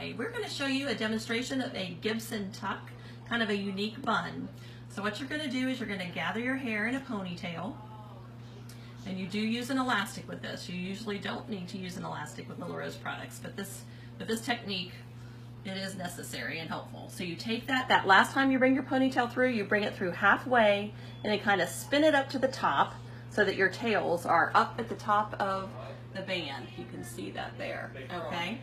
Okay, we're going to show you a demonstration of a Gibson Tuck, kind of a unique bun. So what you're going to do is you're going to gather your hair in a ponytail, and you do use an elastic with this. You usually don't need to use an elastic with Lilla Rose products, but with this technique, it is necessary and helpful. So you take that last time you bring your ponytail through, you bring it through halfway, and then kind of spin it up to the top so that your tails are up at the top of the band. You can see that there, okay?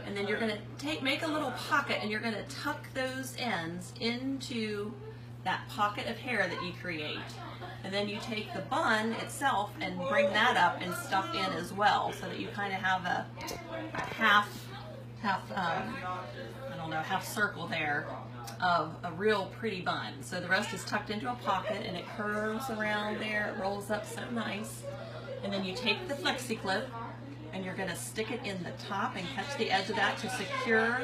And then you're going to make a little pocket, and you're going to tuck those ends into that pocket of hair that you create. And then you take the bun itself and bring that up and stuff in as well, so that you kind of have a half circle there of a real pretty bun. So the rest is tucked into a pocket, and it curves around there. It rolls up so nice. And then you take the flexi clip, and you're going to stick it in the top and catch the edge of that to secure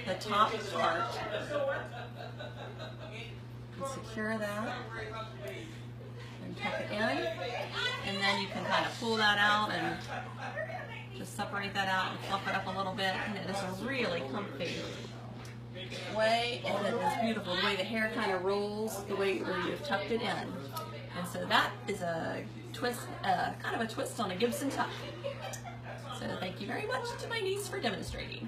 the top part. And secure that. And tuck it in. And then you can kind of pull that out and just separate that out and fluff it up a little bit. And it is a really comfy way, and it is beautiful the way the hair kind of rolls, the way where you've tucked it in. And so that is a twist, kind of a twist on a Gibson Tuck. So thank you very much to my niece for demonstrating.